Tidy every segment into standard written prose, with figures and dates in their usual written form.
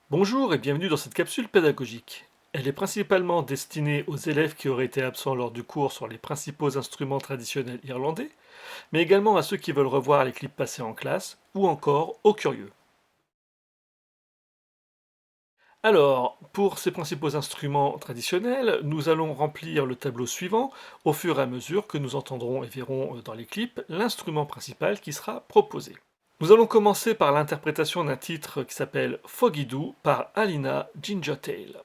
Bonjour et bienvenue dans cette capsule pédagogique. Elle est principalement destinée aux élèves qui auraient été absents lors du cours sur les principaux instruments traditionnels irlandais, mais également à ceux qui veulent revoir les clips passés en classe, ou encore aux curieux. Alors, pour ces principaux instruments traditionnels, nous allons remplir le tableau suivant au fur et à mesure que nous entendrons et verrons dans les clips l'instrument principal qui sera proposé. Nous allons commencer par l'interprétation d'un titre qui s'appelle Foggy Doo par Alina Gingertail.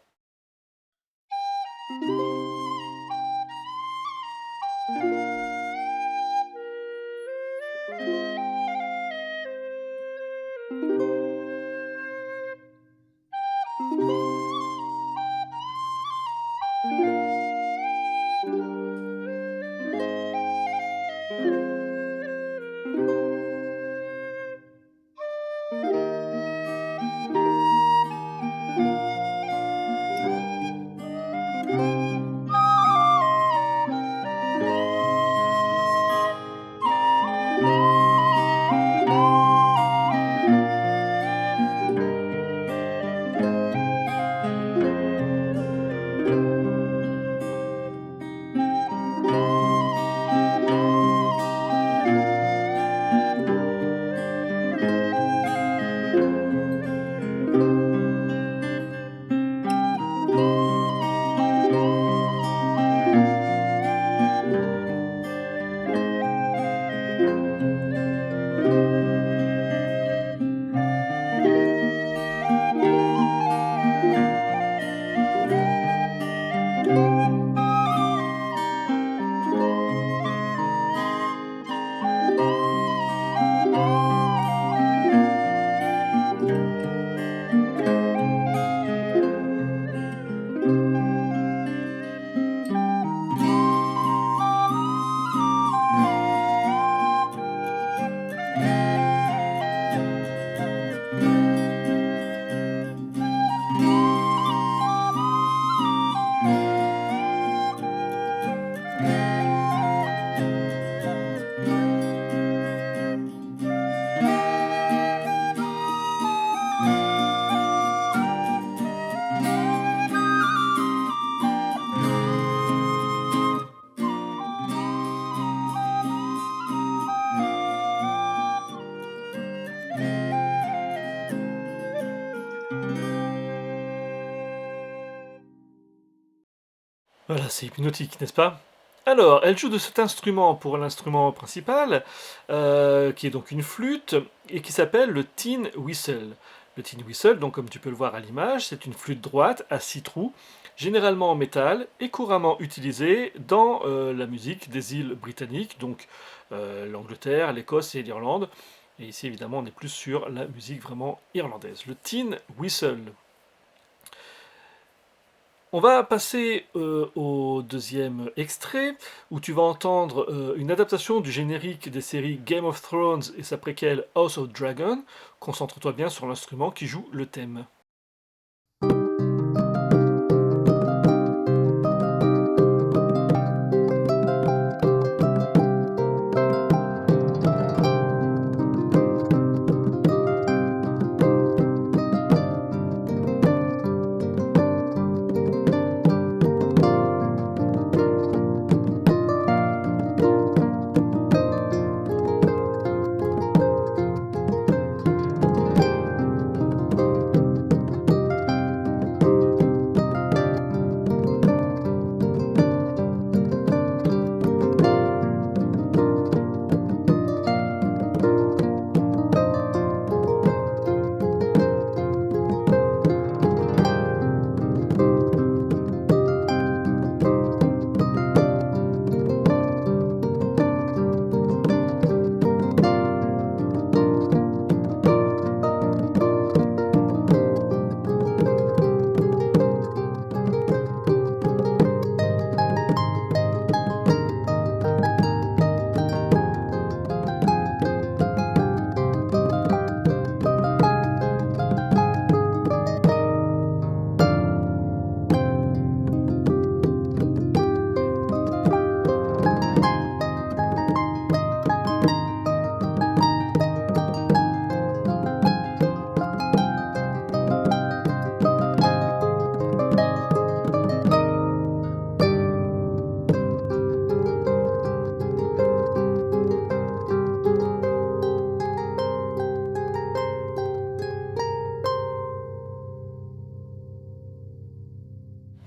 Voilà, c'est hypnotique, n'est-ce pas? Alors, elle joue de cet instrument pour l'instrument principal, qui est donc une flûte, et qui s'appelle le tin whistle. Le tin whistle, donc comme tu peux le voir à l'image, c'est une flûte droite à 6 trous, généralement en métal, et couramment utilisée dans la musique des îles britanniques, donc l'Angleterre, l'Écosse et l'Irlande. Et ici, évidemment, on est plus sur la musique vraiment irlandaise. Le tin whistle. On va passer au deuxième extrait, où tu vas entendre une adaptation du générique des séries Game of Thrones et sa préquelle House of Dragon. Concentre-toi bien sur l'instrument qui joue le thème.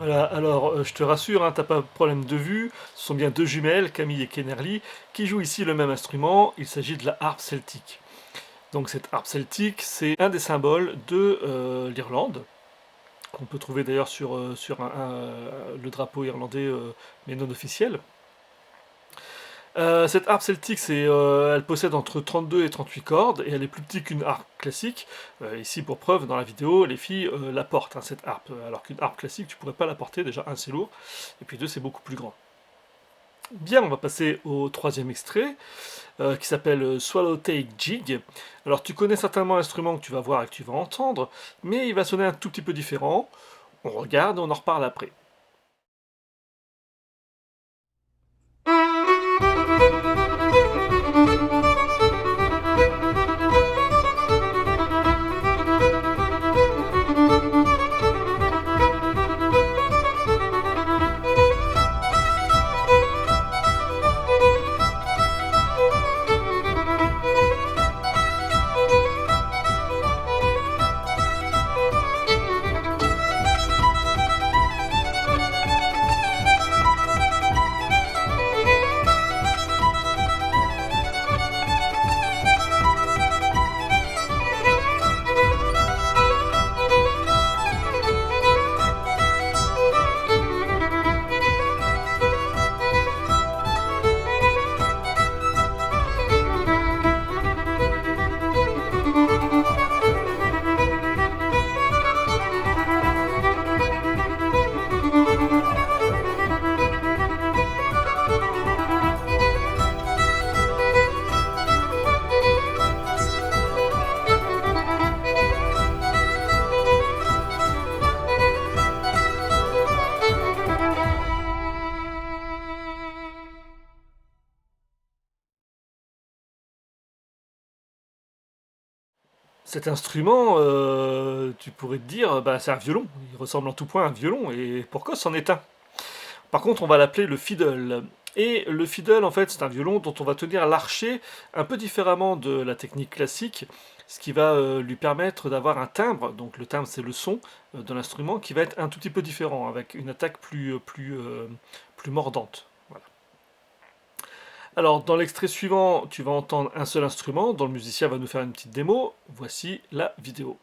Voilà, alors je te rassure, hein, t'as pas de problème de vue, ce sont bien deux jumelles, Camille et Kennerly, qui jouent ici le même instrument, il s'agit de la harpe celtique. Donc cette harpe celtique, c'est un des symboles de l'Irlande, qu'on peut trouver d'ailleurs sur le drapeau irlandais, mais non officiel. Cette harpe celtique, elle possède entre 32 et 38 cordes, et elle est plus petite qu'une harpe classique. Ici, pour preuve, dans la vidéo, les filles la portent, hein, cette harpe, alors qu'une harpe classique, tu pourrais pas la porter, déjà, un, c'est lourd, et puis deux, c'est beaucoup plus grand. Bien, on va passer au troisième extrait, qui s'appelle Swallow Take Jig. Alors, tu connais certainement l'instrument que tu vas voir et que tu vas entendre, mais il va sonner un tout petit peu différent. On regarde et on en reparle après. Cet instrument, tu pourrais te dire, bah, c'est un violon. Il ressemble en tout point à un violon, et pour cause, c'en est un. Par contre, on va l'appeler le fiddle. Et le fiddle, en fait, c'est un violon dont on va tenir l'archet un peu différemment de la technique classique, ce qui va lui permettre d'avoir un timbre, donc le timbre c'est le son de l'instrument, qui va être un tout petit peu différent, avec une attaque plus mordante. Voilà. Alors, dans l'extrait suivant, tu vas entendre un seul instrument, dont le musicien va nous faire une petite démo. Voici la vidéo.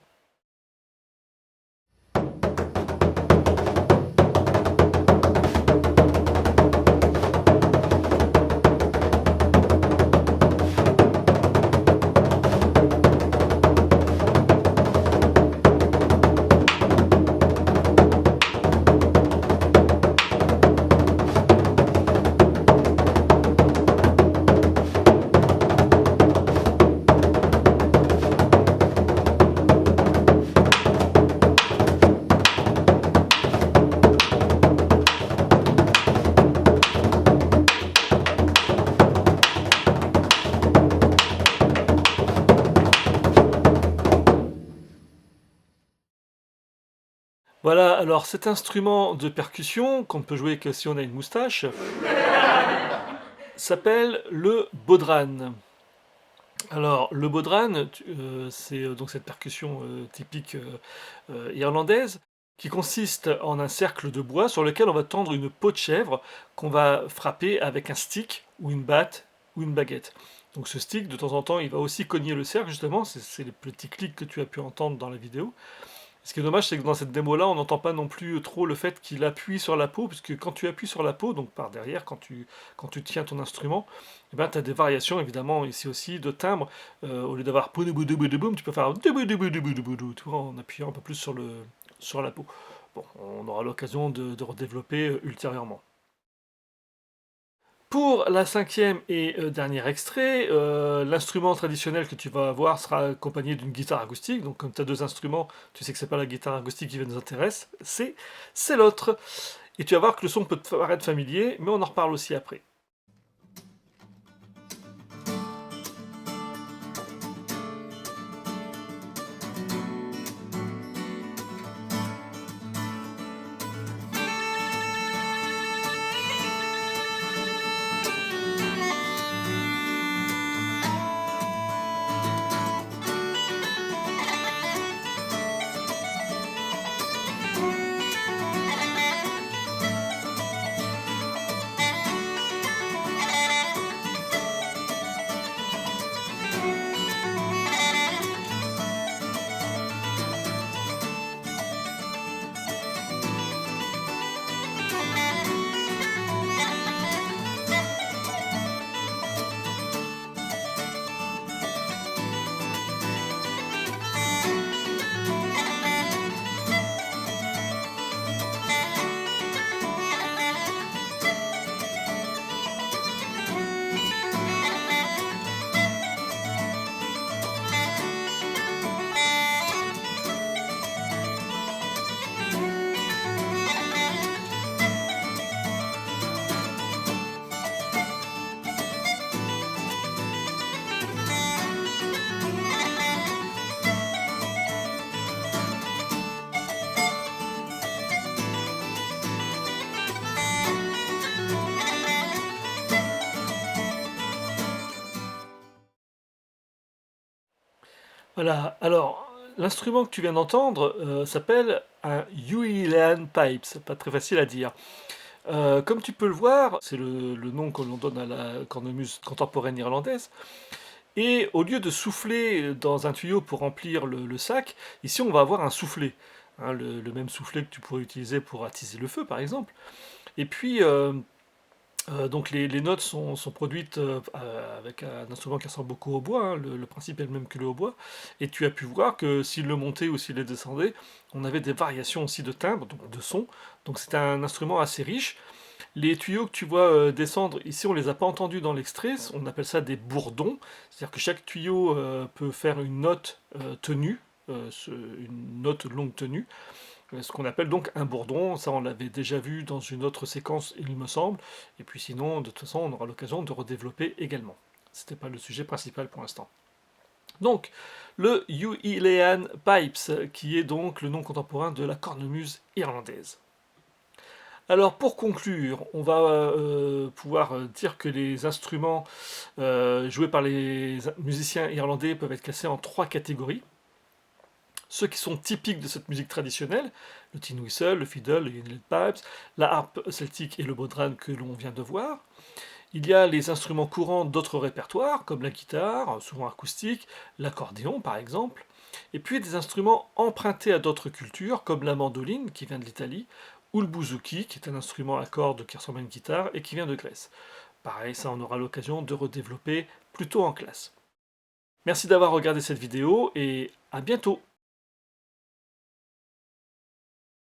Voilà, alors cet instrument de percussion, qu'on ne peut jouer que si on a une moustache, s'appelle le bodhrán. Alors, le bodhrán, c'est donc cette percussion typique irlandaise, qui consiste en un cercle de bois sur lequel on va tendre une peau de chèvre qu'on va frapper avec un stick ou une batte ou une baguette. Donc ce stick, de temps en temps, il va aussi cogner le cercle, justement, c'est les petits clics que tu as pu entendre dans la vidéo. Ce qui est dommage, c'est que dans cette démo-là, on n'entend pas non plus trop le fait qu'il appuie sur la peau, puisque quand tu appuies sur la peau, donc par derrière, quand tu tiens ton instrument, eh ben, tu as des variations, évidemment, ici aussi, de timbre. Au lieu d'avoir boum, tu peux faire tu vois, en appuyant un peu plus sur la peau. Bon, on aura l'occasion de redévelopper ultérieurement. Pour la cinquième et dernier extrait, l'instrument traditionnel que tu vas avoir sera accompagné d'une guitare acoustique. Donc comme tu as deux instruments, tu sais que c'est pas la guitare acoustique qui nous intéresse, c'est l'autre. Et tu vas voir que le son peut te paraître familier, mais on en reparle aussi après. Voilà, alors l'instrument que tu viens d'entendre s'appelle un Uilleann Pipes, c'est pas très facile à dire. Comme tu peux le voir, c'est le nom que l'on donne à la cornemuse contemporaine irlandaise. Et au lieu de souffler dans un tuyau pour remplir le sac, ici on va avoir un soufflet. Hein, le même soufflet que tu pourrais utiliser pour attiser le feu par exemple. Et puis donc les notes sont produites avec un instrument qui ressemble beaucoup au bois, hein, le principe est le même que le hautbois, et tu as pu voir que s'il le montait ou s'il le descendait, on avait des variations aussi de timbre, donc de son, donc c'est un instrument assez riche. Les tuyaux que tu vois descendre, ici on les a pas entendus dans l'extrait, on appelle ça des bourdons, c'est-à-dire que chaque tuyau peut faire une note tenue, une note longue tenue, ce qu'on appelle donc un bourdon. Ça on l'avait déjà vu dans une autre séquence il me semble, et puis sinon de toute façon on aura l'occasion de redévelopper également. C'était pas le sujet principal pour l'instant. Donc, le Uilleann Pipes, qui est donc le nom contemporain de la cornemuse irlandaise. Alors pour conclure, on va pouvoir dire que les instruments joués par les musiciens irlandais peuvent être classés en trois catégories. Ceux qui sont typiques de cette musique traditionnelle, le tin whistle, le fiddle, les inlet pipes, la harpe celtique et le bodhran que l'on vient de voir. Il y a les instruments courants d'autres répertoires, comme la guitare, souvent acoustique, l'accordéon par exemple, et puis des instruments empruntés à d'autres cultures, comme la mandoline, qui vient de l'Italie, ou le bouzouki, qui est un instrument à cordes qui ressemble à une guitare et qui vient de Grèce. Pareil, ça on aura l'occasion de redévelopper plus tôt en classe. Merci d'avoir regardé cette vidéo et à bientôt.